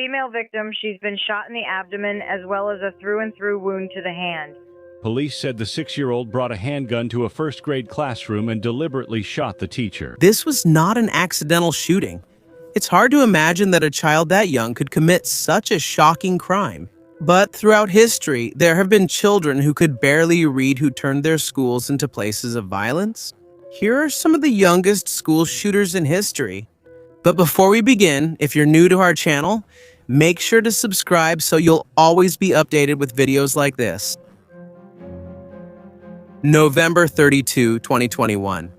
female victim, she's been shot in the abdomen as well as a through-and-through wound to the hand. Police said the 6-year-old brought a handgun to a first-grade classroom and deliberately shot the teacher. This was not an accidental shooting. It's hard to imagine that a child that young could commit such a shocking crime. But throughout history, there have been children who could barely read who turned their schools into places of violence. Here are some of the youngest school shooters in history. But before we begin, if you're new to our channel, make sure to subscribe so you'll always be updated with videos like this. November 32, 2021.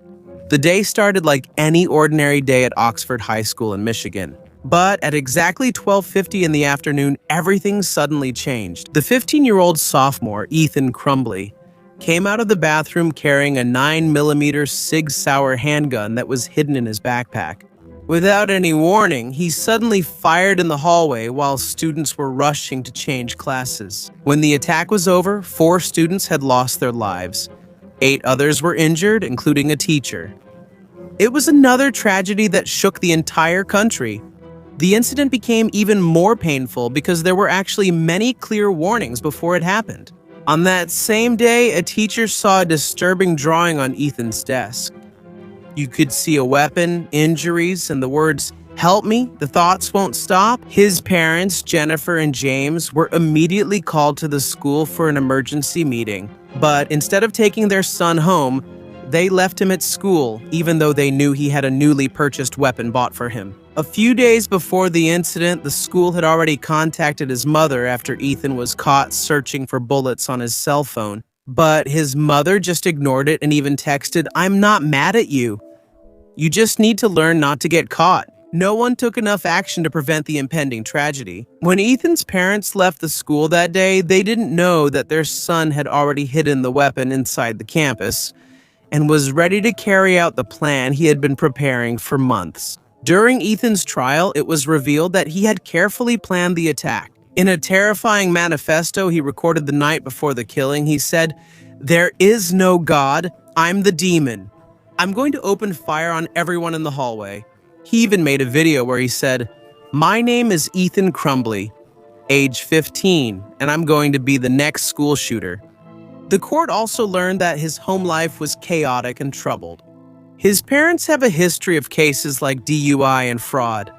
The day started like any ordinary day at Oxford High School in Michigan. But at exactly 12:50 in the afternoon, everything suddenly changed. The 15-year-old sophomore, Ethan Crumbly, came out of the bathroom carrying a 9mm Sig Sauer handgun that was hidden in his backpack. Without any warning, he suddenly fired in the hallway while students were rushing to change classes. When the attack was over, 4 students had lost their lives. 8 others were injured, including a teacher. It was another tragedy that shook the entire country. The incident became even more painful because there were actually many clear warnings before it happened. On that same day, a teacher saw a disturbing drawing on Ethan's desk. You could see a weapon, injuries, and the words, "Help me, the thoughts won't stop." His parents, Jennifer and James, were immediately called to the school for an emergency meeting. But instead of taking their son home, they left him at school, even though they knew he had a newly purchased weapon bought for him. A few days before the incident, the school had already contacted his mother after Ethan was caught searching for bullets on his cell phone. But his mother just ignored it and even texted, "I'm not mad at you. You just need to learn not to get caught." No one took enough action to prevent the impending tragedy. When Ethan's parents left the school that day, they didn't know that their son had already hidden the weapon inside the campus and was ready to carry out the plan he had been preparing for months. During Ethan's trial, it was revealed that he had carefully planned the attack. In a terrifying manifesto he recorded the night before the killing, he said, "There is no God, I'm the demon. I'm going to open fire on everyone in the hallway." He even made a video where he said, "My name is Ethan Crumbly, age 15, and I'm going to be the next school shooter." The court also learned that his home life was chaotic and troubled. His parents have a history of cases like DUI and fraud,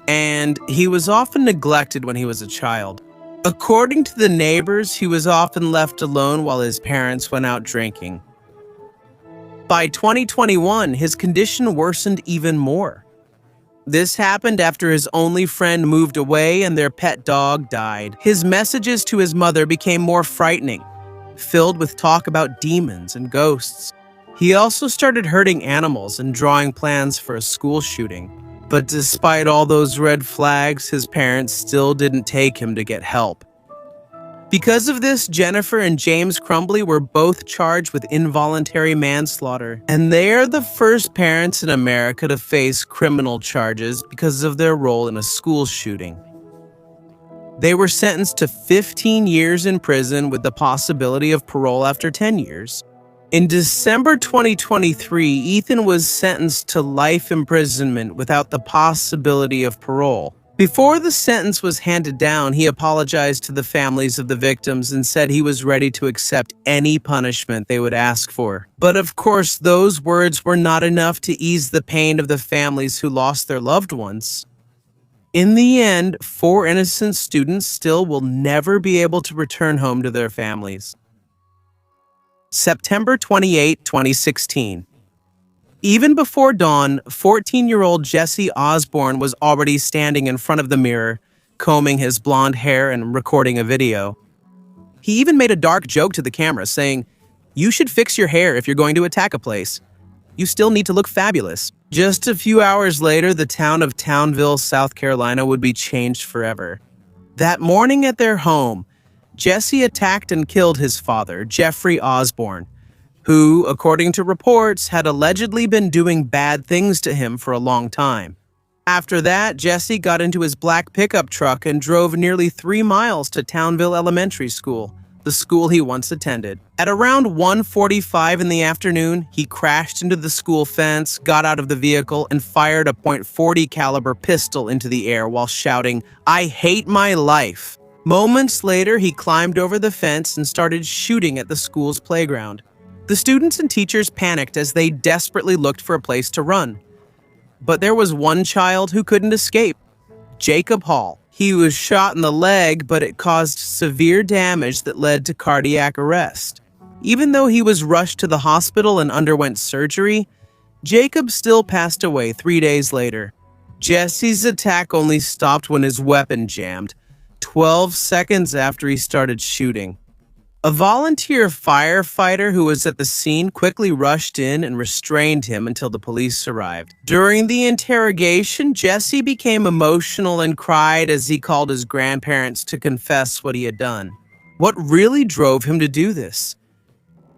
and he was often neglected when he was a child. According to the neighbors, he was often left alone while his parents went out drinking. By 2021, his condition worsened even more. This happened after his only friend moved away and their pet dog died. His messages to his mother became more frightening, filled with talk about demons and ghosts. He also started hurting animals and drawing plans for a school shooting. But despite all those red flags, his parents still didn't take him to get help. Because of this, Jennifer and James Crumbly were both charged with involuntary manslaughter, and they are the first parents in America to face criminal charges because of their role in a school shooting. They were sentenced to 15 years in prison with the possibility of parole after 10 years. In December 2023, Ethan was sentenced to life imprisonment without the possibility of parole. Before the sentence was handed down, he apologized to the families of the victims and said he was ready to accept any punishment they would ask for. But of course, those words were not enough to ease the pain of the families who lost their loved ones. In the end, 4 innocent students still will never be able to return home to their families. September 28, 2016. Even before dawn, 14-year-old Jesse Osborne was already standing in front of the mirror, combing his blonde hair and recording a video. He even made a dark joke to the camera, saying, "You should fix your hair if you're going to attack a place. You still need to look fabulous." Just a few hours later, the town of Townville, South Carolina would be changed forever. That morning at their home, Jesse attacked and killed his father, Jeffrey Osborne, who, according to reports, had allegedly been doing bad things to him for a long time. After that, Jesse got into his black pickup truck and drove nearly 3 miles to Townville Elementary School, the school he once attended. At around 1:45 in the afternoon, he crashed into the school fence, got out of the vehicle, and fired a .40 caliber pistol into the air while shouting, "I hate my life." Moments later, he climbed over the fence and started shooting at the school's playground. The students and teachers panicked as they desperately looked for a place to run. But there was one child who couldn't escape: Jacob Hall. He was shot in the leg, but it caused severe damage that led to cardiac arrest. Even though he was rushed to the hospital and underwent surgery, Jacob still passed away 3 days later. Jesse's attack only stopped when his weapon jammed, 12 seconds after he started shooting. A volunteer firefighter who was at the scene quickly rushed in and restrained him until the police arrived. During the interrogation, Jesse became emotional and cried as he called his grandparents to confess what he had done. What really drove him to do this?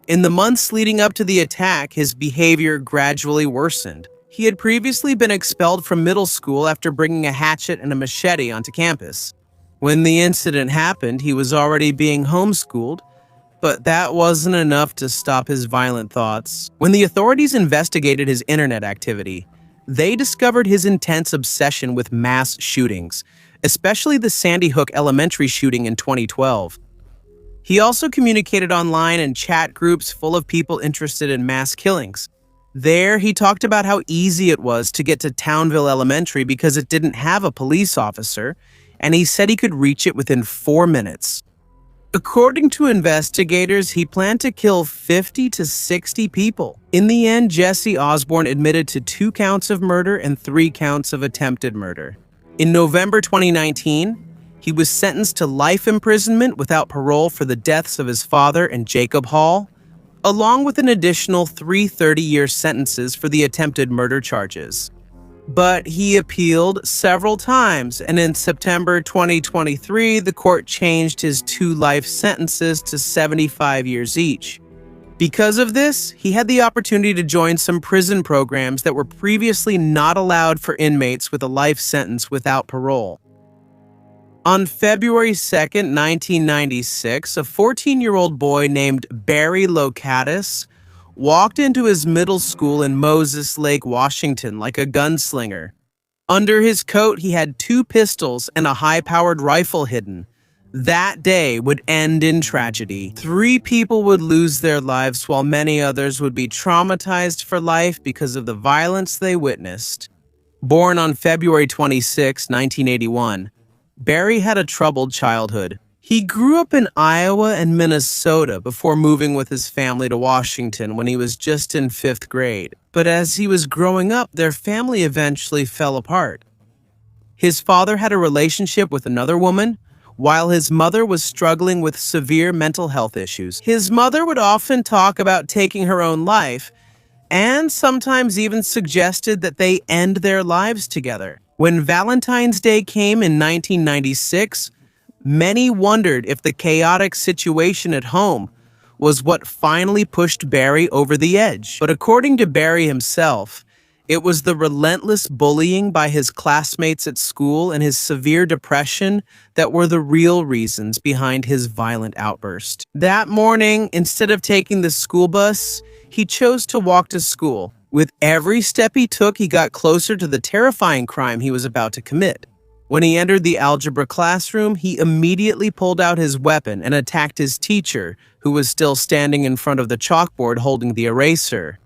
In the months leading up to the attack, his behavior gradually worsened. He had previously been expelled from middle school after bringing a hatchet and a machete onto campus. When the incident happened, he was already being homeschooled, but that wasn't enough to stop his violent thoughts. When the authorities investigated his internet activity, they discovered his intense obsession with mass shootings, especially the Sandy Hook Elementary shooting in 2012. He also communicated online in chat groups full of people interested in mass killings. There, he talked about how easy it was to get to Townville Elementary because it didn't have a police officer, and he said he could reach it within 4 minutes. According to investigators, he planned to kill 50 to 60 people. In the end, Jesse Osborne admitted to 2 counts of murder and 3 counts of attempted murder. In November 2019, he was sentenced to life imprisonment without parole for the deaths of his father and Jacob Hall, along with an additional 3 30-year sentences for the attempted murder charges. But he appealed several times, and in September 2023, the court changed his 2 life sentences to 75 years each. Because of this, he had the opportunity to join some prison programs that were previously not allowed for inmates with a life sentence without parole. On February 2nd, 1996, a 14-year-old boy named Barry Loukaitis walked into his middle school in Moses Lake, Washington, like a gunslinger. Under his coat, he had 2 pistols and a high-powered rifle hidden. That day would end in tragedy. 3 people would lose their lives, while many others would be traumatized for life because of the violence they witnessed. Born on February 26, 1981, Barry had a troubled childhood. He grew up in Iowa and Minnesota before moving with his family to Washington when he was just in 5th grade. But as he was growing up, their family eventually fell apart. His father had a relationship with another woman, while his mother was struggling with severe mental health issues. His mother would often talk about taking her own life, and sometimes even suggested that they end their lives together. When Valentine's Day came in 1996, many wondered if the chaotic situation at home was what finally pushed Barry over the edge. But according to Barry himself, it was the relentless bullying by his classmates at school and his severe depression that were the real reasons behind his violent outburst. That morning, instead of taking the school bus, he chose to walk to school. With every step he took, he got closer to the terrifying crime he was about to commit. When he entered the algebra classroom, he immediately pulled out his weapon and attacked his teacher, who was still standing in front of the chalkboard holding the eraser.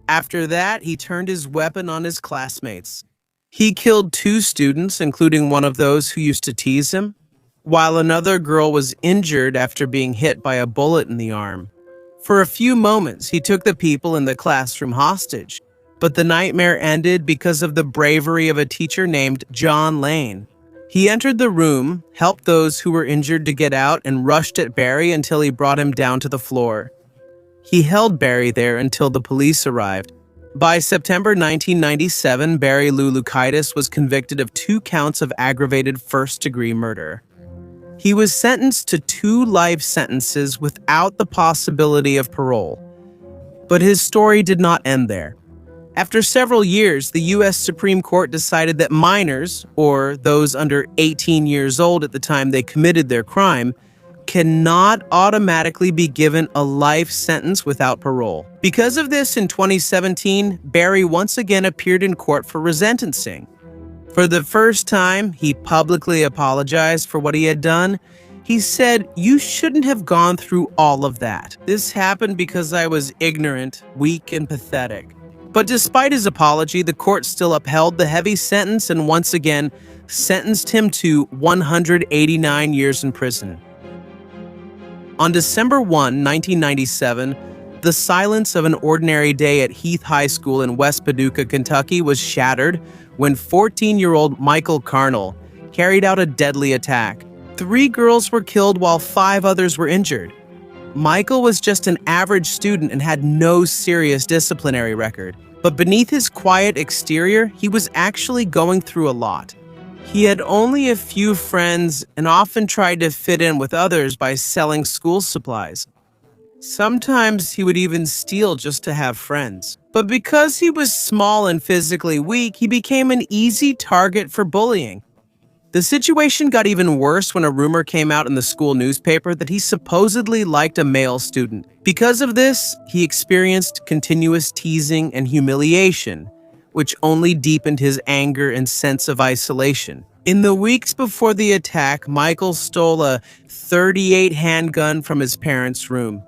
After that, he turned his weapon on his classmates. He killed 2 students, including one of those who used to tease him, while another girl was injured after being hit by a bullet in the arm. For a few moments, he took the people in the classroom hostage, but the nightmare ended because of the bravery of a teacher named John Lane. He entered the room, helped those who were injured to get out, and rushed at Barry until he brought him down to the floor. He held Barry there until the police arrived. By September 1997, Barry Loukaitis was convicted of 2 counts of aggravated first-degree murder. He was sentenced to 2 life sentences without the possibility of parole. But his story did not end there. After several years, the U.S. Supreme Court decided that minors, or those under 18 years old at the time they committed their crime, cannot automatically be given a life sentence without parole. Because of this, in 2017, Barry once again appeared in court for resentencing. For the first time, he publicly apologized for what he had done. He said, "You shouldn't have gone through all of that. This happened because I was ignorant, weak, and pathetic." But despite his apology, the court still upheld the heavy sentence and once again sentenced him to 189 years in prison. On December 1, 1997, the silence of an ordinary day at Heath High School in West Paducah, Kentucky was shattered when 14-year-old Michael Carnil carried out a deadly attack. 3 girls were killed while 5 others were injured. Michael was just an average student and had no serious disciplinary record. But beneath his quiet exterior, he was actually going through a lot. He had only a few friends and often tried to fit in with others by selling school supplies. Sometimes he would even steal just to have friends. But because he was small and physically weak, he became an easy target for bullying. The situation got even worse when a rumor came out in the school newspaper that he supposedly liked a male student. Because of this, he experienced continuous teasing and humiliation, which only deepened his anger and sense of isolation. In the weeks before the attack, Michael stole a .38 handgun from his parents' room.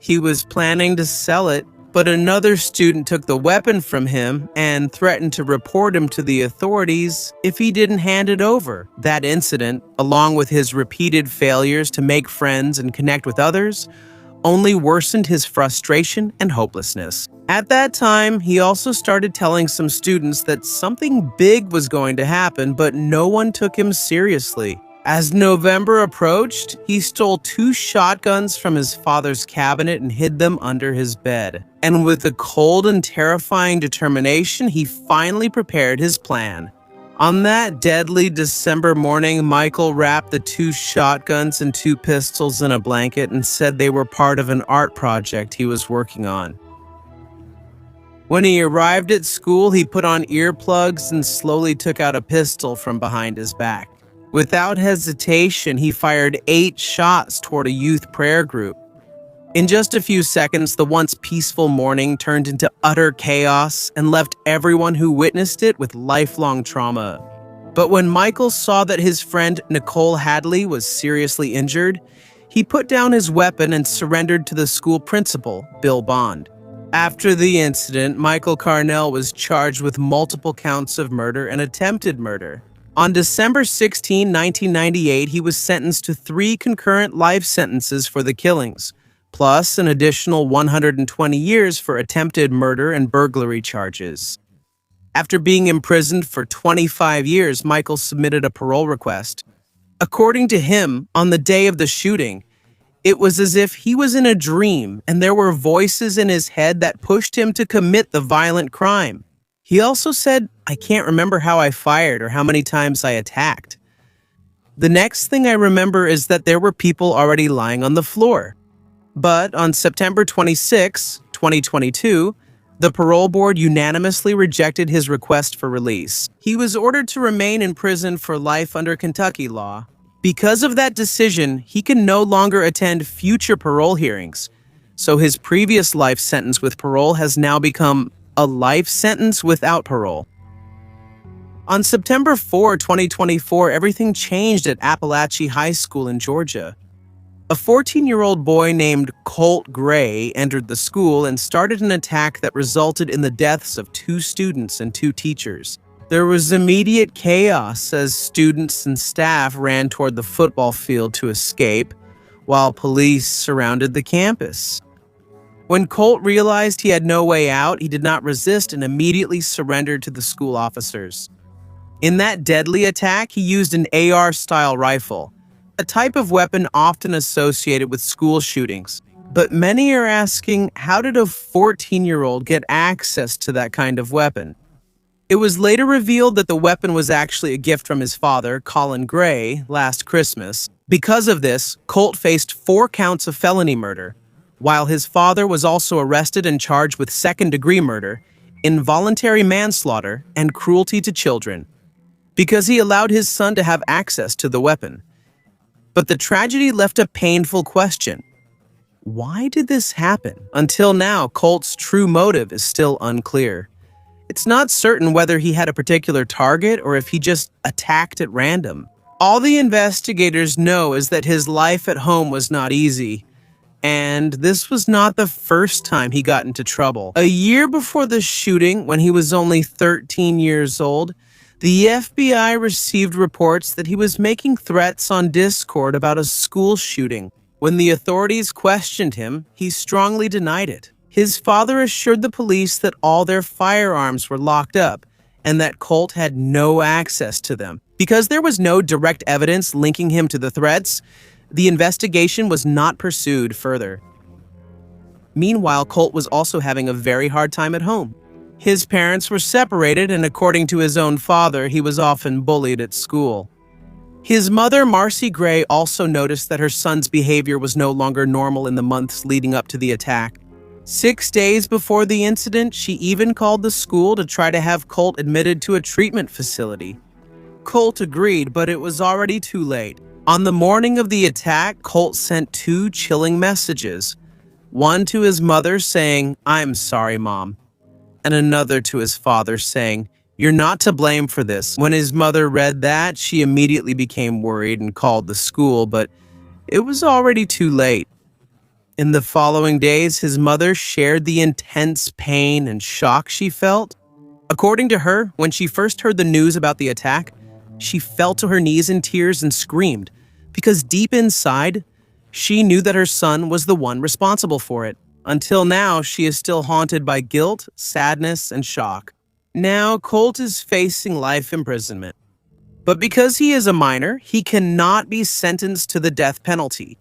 He was planning to sell it, but another student took the weapon from him and threatened to report him to the authorities if he didn't hand it over. That incident, along with his repeated failures to make friends and connect with others, only worsened his frustration and hopelessness. At that time, he also started telling some students that something big was going to happen, but no one took him seriously. As November approached, he stole 2 shotguns from his father's cabinet and hid them under his bed. And with a cold and terrifying determination, he finally prepared his plan. On that deadly December morning, Michael wrapped the 2 shotguns and 2 pistols in a blanket and said they were part of an art project he was working on. When he arrived at school, he put on earplugs and slowly took out a pistol from behind his back. Without hesitation, he fired 8 shots toward a youth prayer group. In just a few seconds, the once peaceful morning turned into utter chaos and left everyone who witnessed it with lifelong trauma. But when Michael saw that his friend Nicole Hadley was seriously injured, he put down his weapon and surrendered to the school principal, Bill Bond. After the incident, Michael Carnil was charged with multiple counts of murder and attempted murder. On December 16, 1998, he was sentenced to 3 concurrent life sentences for the killings, plus an additional 120 years for attempted murder and burglary charges. After being imprisoned for 25 years, Michael submitted a parole request. According to him, on the day of the shooting, it was as if he was in a dream and there were voices in his head that pushed him to commit the violent crime. He also said, "I can't remember how I fired or how many times I attacked. The next thing I remember is that there were people already lying on the floor." But on September 26, 2022, the parole board unanimously rejected his request for release. He was ordered to remain in prison for life under Kentucky law. Because of that decision, he can no longer attend future parole hearings, so his previous life sentence with parole has now become a life sentence without parole. On September 4, 2024, everything changed at Apalachee High School in Georgia. A 14-year-old boy named Colt Gray entered the school and started an attack that resulted in the deaths of 2 students and 2 teachers. There was immediate chaos as students and staff ran toward the football field to escape, while police surrounded the campus. When Colt realized he had no way out, he did not resist and immediately surrendered to the school officers. In that deadly attack, he used an AR-style rifle, a type of weapon often associated with school shootings. But many are asking, how did a 14-year-old get access to that kind of weapon? It was later revealed that the weapon was actually a gift from his father, Colin Gray, last Christmas. Because of this, Colt faced 4 counts of felony murder, while his father was also arrested and charged with second-degree murder, involuntary manslaughter, and cruelty to children, because he allowed his son to have access to the weapon. But the tragedy left a painful question. Why did this happen? Until now, Colt's true motive is still unclear. It's not certain whether he had a particular target or if he just attacked at random. All the investigators know is that his life at home was not easy, and this was not the first time he got into trouble. A year before the shooting, when he was only 13 years old, the FBI received reports that he was making threats on Discord about a school shooting. When the authorities questioned him, he strongly denied it. His father assured the police that all their firearms were locked up and that Colt had no access to them. Because there was no direct evidence linking him to the threats, the investigation was not pursued further. Meanwhile, Colt was also having a very hard time at home. His parents were separated, and according to his own father, he was often bullied at school. His mother, Marcy Gray, also noticed that her son's behavior was no longer normal in the months leading up to the attack. 6 days before the incident, she even called the school to try to have Colt admitted to a treatment facility. Colt agreed, but it was already too late. On the morning of the attack, Colt sent 2 chilling messages. One to his mother saying, "I'm sorry, Mom," and another to his father saying, "You're not to blame for this." When his mother read that, she immediately became worried and called the school, but it was already too late. In the following days, his mother shared the intense pain and shock she felt. According to her, when she first heard the news about the attack, she fell to her knees in tears and screamed, because deep inside, she knew that her son was the one responsible for it. Until now, she is still haunted by guilt, sadness, and shock. Now, Colt is facing life imprisonment. But because he is a minor, he cannot be sentenced to the death penalty.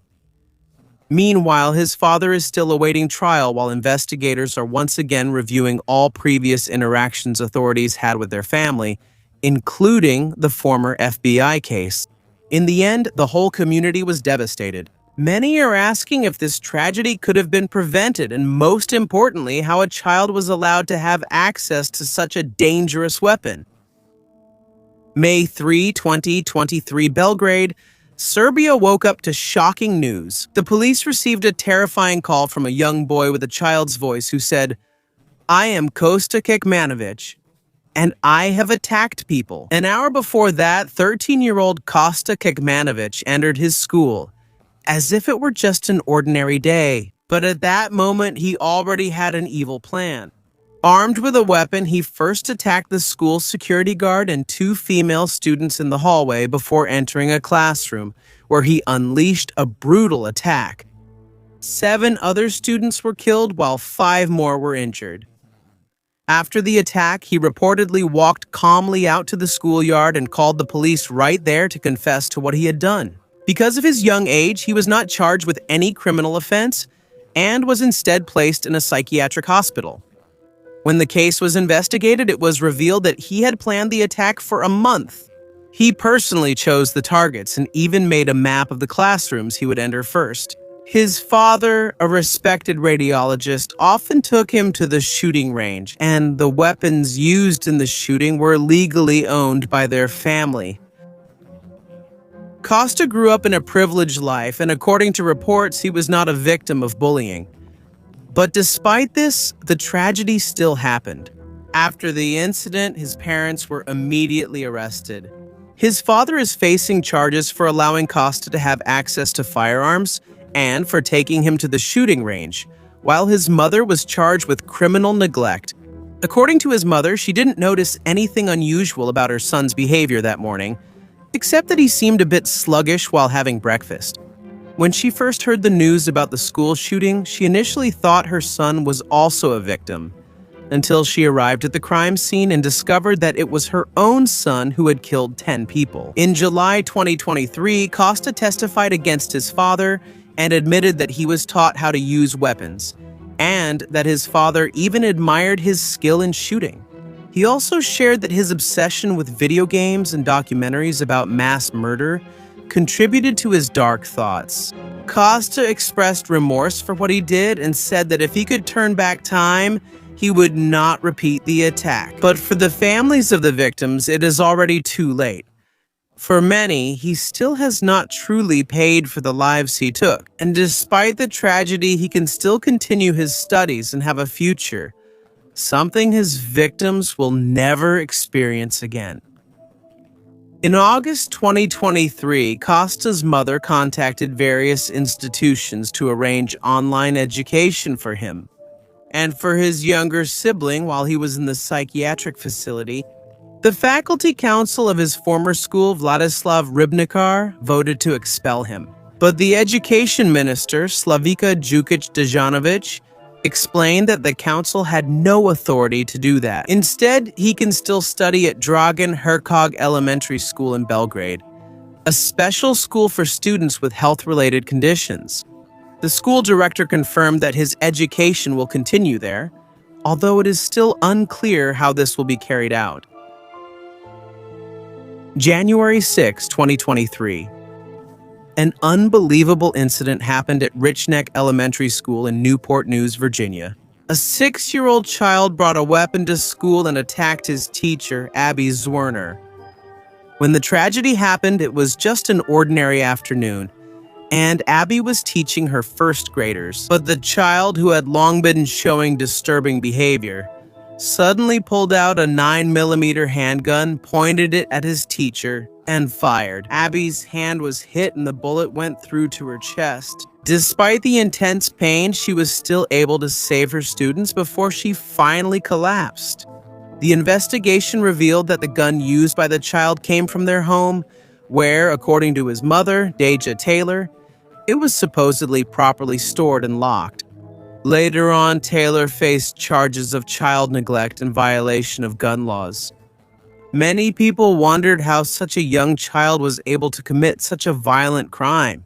Meanwhile, his father is still awaiting trial while investigators are once again reviewing all previous interactions authorities had with their family, including the former FBI case. In the end, the whole community was devastated. Many are asking if this tragedy could have been prevented, and most importantly, how a child was allowed to have access to such a dangerous weapon. May 3, 2023, Belgrade, Serbia woke up to shocking news. The police received a terrifying call from a young boy with a child's voice who said, "I am Kosta Kecmanovic, and I have attacked people." An hour before that, 13-year-old Kosta Kecmanovic entered his school, as if it were just an ordinary day. But at that moment, he already had an evil plan. Armed with a weapon, he first attacked the school security guard and 2 female students in the hallway before entering a classroom, where he unleashed a brutal attack. 7 other students were killed, while 5 more were injured. After the attack, he reportedly walked calmly out to the schoolyard and called the police right there to confess to what he had done. Because of his young age, he was not charged with any criminal offense and was instead placed in a psychiatric hospital. When the case was investigated, it was revealed that he had planned the attack for a month. He personally chose the targets and even made a map of the classrooms he would enter first. His father, a respected radiologist, often took him to the shooting range, and the weapons used in the shooting were legally owned by their family. Kosta grew up in a privileged life, and according to reports, he was not a victim of bullying. But despite this, the tragedy still happened. After the incident, his parents were immediately arrested. His father is facing charges for allowing Kosta to have access to firearms and for taking him to the shooting range, while his mother was charged with criminal neglect. According to his mother, she didn't notice anything unusual about her son's behavior that morning, except that he seemed a bit sluggish while having breakfast. When she first heard the news about the school shooting, she initially thought her son was also a victim, until she arrived at the crime scene and discovered that it was her own son who had killed 10 people. In July 2023, Kosta testified against his father and admitted that he was taught how to use weapons, and that his father even admired his skill in shooting. He also shared that his obsession with video games and documentaries about mass murder contributed to his dark thoughts. Kosta expressed remorse for what he did and said that if he could turn back time, he would not repeat the attack. But for the families of the victims, it is already too late. For many, he still has not truly paid for the lives he took, and despite the tragedy, he can still continue his studies and have a future, something his victims will never experience again. In August 2023, Kosta's mother contacted various institutions to arrange online education for him and for his younger sibling while he was in the psychiatric facility. The faculty council of his former school, Vladislav Rybnikar, voted to expel him. But the education minister, Slavika Jukic-Dejanovic, explained that the council had no authority to do that. Instead, he can still study at Dragan Hercog Elementary School in Belgrade, a special school for students with health-related conditions. The school director confirmed that his education will continue there, although it is still unclear how this will be carried out. January 6, 2023. An unbelievable incident happened at Richneck Elementary School in Newport News, Virginia. A 6-year-old child brought a weapon to school and attacked his teacher, Abby Zwerner. When the tragedy happened, it was just an ordinary afternoon, and Abby was teaching her first graders. But the child, who had long been showing disturbing behavior, suddenly pulled out a 9mm handgun, pointed it at his teacher, and fired. Abby's hand was hit and the bullet went through to her chest. Despite the intense pain, she was still able to save her students before she finally collapsed. The investigation revealed that the gun used by the child came from their home, where, according to his mother, Deja Taylor, it was supposedly properly stored and locked. Later on, Taylor faced charges of child neglect and violation of gun laws. Many people wondered how such a young child was able to commit such a violent crime.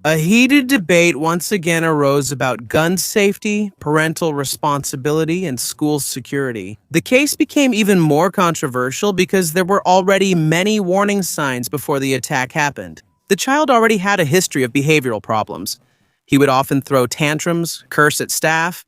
A heated debate once again arose about gun safety, parental responsibility, and school security. The case became even more controversial because there were already many warning signs before the attack happened. The child already had a history of behavioral problems. He would often throw tantrums, curse at staff,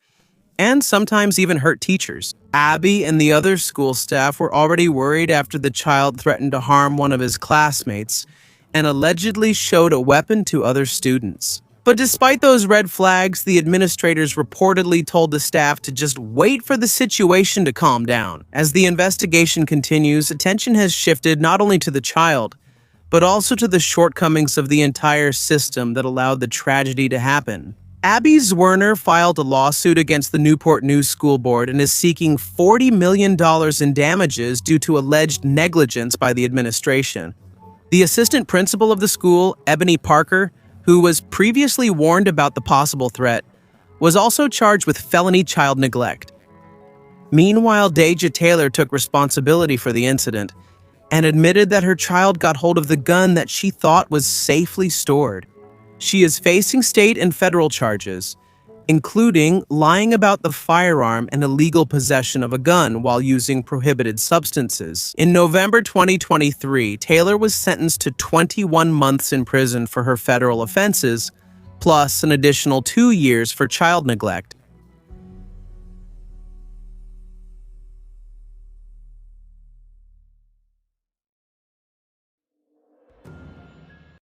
and sometimes even hurt teachers. Abby and the other school staff were already worried after the child threatened to harm one of his classmates and allegedly showed a weapon to other students. But despite those red flags, the administrators reportedly told the staff to just wait for the situation to calm down. As the investigation continues, attention has shifted not only to the child, but also to the shortcomings of the entire system that allowed the tragedy to happen. Abby Zwerner filed a lawsuit against the Newport News School Board and is seeking $40 million in damages due to alleged negligence by the administration. The assistant principal of the school, Ebony Parker, who was previously warned about the possible threat, was also charged with felony child neglect. Meanwhile, Deja Taylor took responsibility for the incident and admitted that her child got hold of the gun that she thought was safely stored. She is facing state and federal charges, including lying about the firearm and illegal possession of a gun while using prohibited substances. In November 2023, Taylor was sentenced to 21 months in prison for her federal offenses, plus an additional 2 years for child neglect.